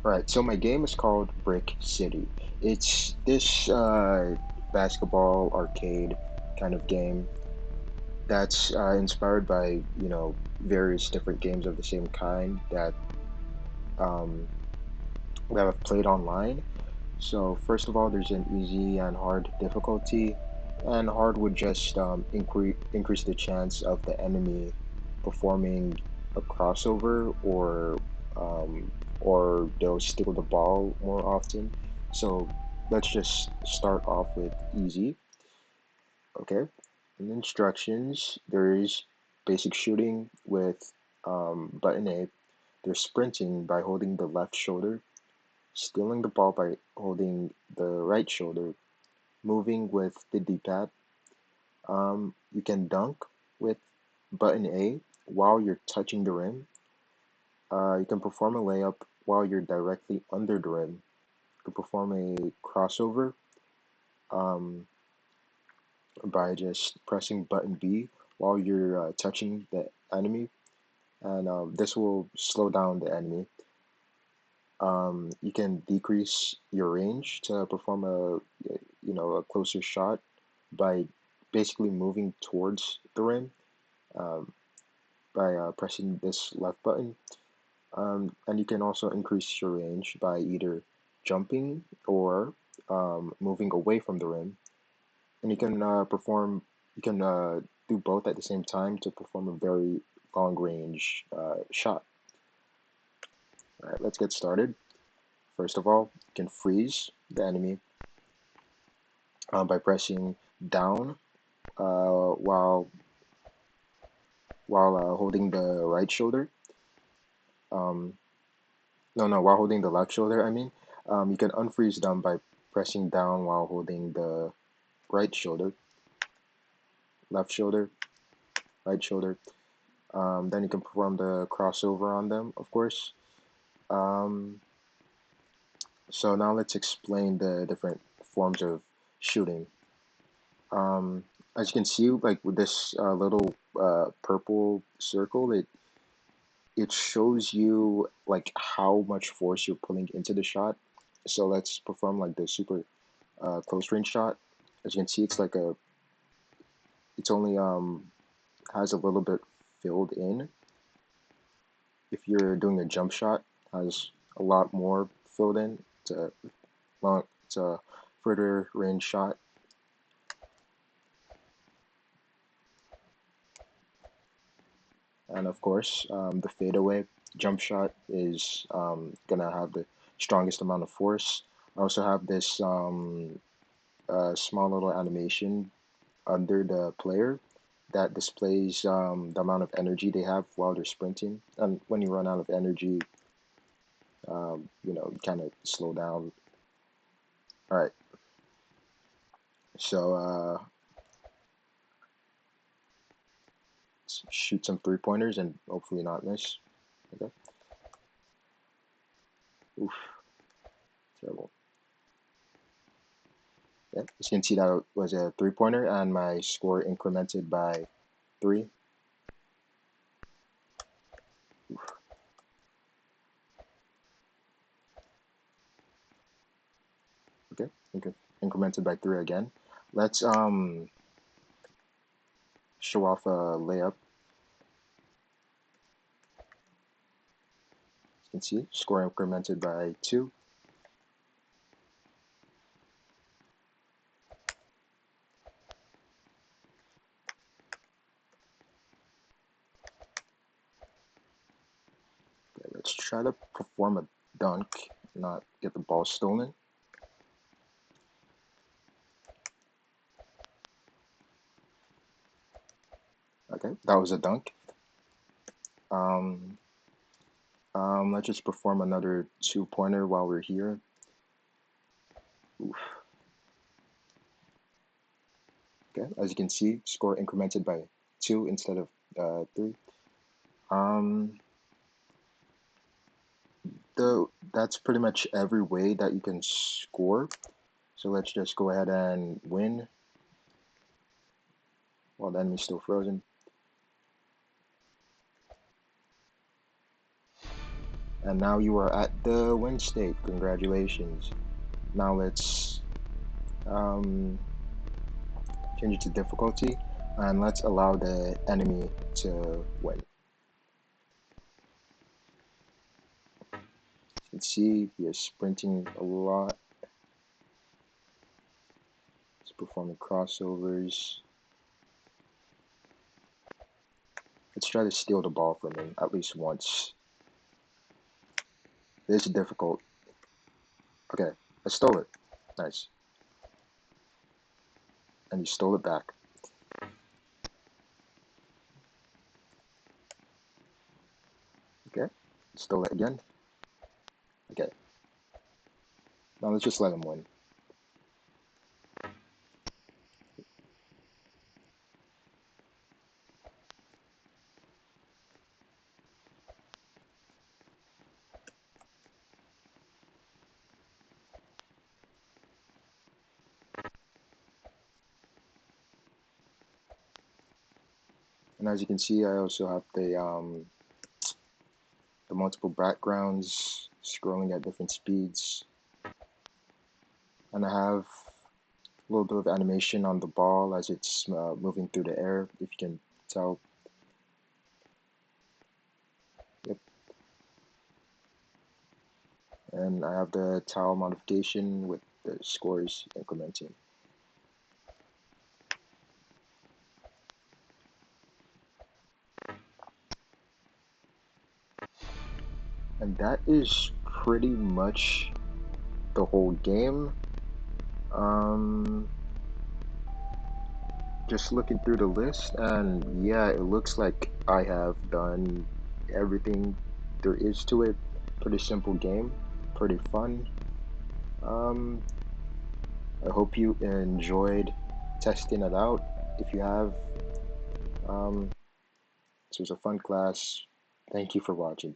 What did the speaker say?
Right, so my game is called Brick City. It's this basketball arcade kind of game that's inspired by, various different games of the same kind um, that I've played online. So first of all, there's an easy and hard difficulty, and hard would just increase the chance of the enemy performing a crossover um, or they'll steal the ball more often. So let's just start off with easy. Okay. In instructions, there is basic shooting with button A. There's sprinting by holding the left shoulder, stealing the ball by holding the right shoulder, moving with the D-pad. You can dunk with button A while you're touching the rim. You can perform a layup while you're directly under the rim. You can perform a crossover um, by just pressing button B while you're touching the enemy, and this will slow down the enemy. You can decrease your range to perform a closer shot by basically moving towards the rim um, by pressing this left button. And you can also increase your range by either jumping or moving away from the rim. And you can do both at the same time to perform a very long range shot. All right, let's get started. First of all, you can freeze the enemy by pressing down while holding the right shoulder. Um, no, while holding the left shoulder, I mean. You can unfreeze them by pressing down while holding the right shoulder, left shoulder, right shoulder. Then you can perform the crossover on them, of course. Um, so now let's explain the different forms of shooting. Um, as you can see, like with this little purple circle, it shows you like how much force you're putting into the shot. So let's perform like the super close range shot. As you can see, it's only has a little bit filled in. If you're doing a jump shot, has a lot more filled in. It's a further range shot. And of course, the fadeaway jump shot is gonna have the strongest amount of force. I also have this small little animation under the player that displays the amount of energy they have while they're sprinting. And when you run out of energy, you kind of slow down. All right, so let's shoot some three pointers and hopefully not miss. Okay. Oof, terrible. Yeah, as you can see, that was a three pointer, and my score incremented by three. Oof, okay, incremented by three again. Let's show off a layup. As you can see, score incremented by two. Okay, let's try to perform a dunk, not get the ball stolen. Okay, that was a dunk. Um, let's just perform another two-pointer while we're here. Oof. Okay, as you can see, score incremented by two instead of three. Um, that's pretty much every way that you can score. So let's just go ahead and win while the enemy's still frozen. And now you are at the win state. Congratulations. Now let's um, change it to difficulty and let's allow the enemy to win. As you can see, he is sprinting a lot. He's performing crossovers. Let's try to steal the ball from him at least once. This is difficult. Okay, I stole it. Nice. And he stole it back. Okay, stole it again. Okay, now let's just let him win. And as you can see, I also have the multiple backgrounds scrolling at different speeds. And I have a little bit of animation on the ball as it's moving through the air, if you can tell. Yep. And I have the tile modification with the scores incrementing. And that is pretty much the whole game. Um, just looking through the list, and yeah, it looks like I have done everything there is to it. Pretty simple game, pretty fun. Um, I hope you enjoyed testing it out. If you have, um, this was a fun class. Thank you for watching.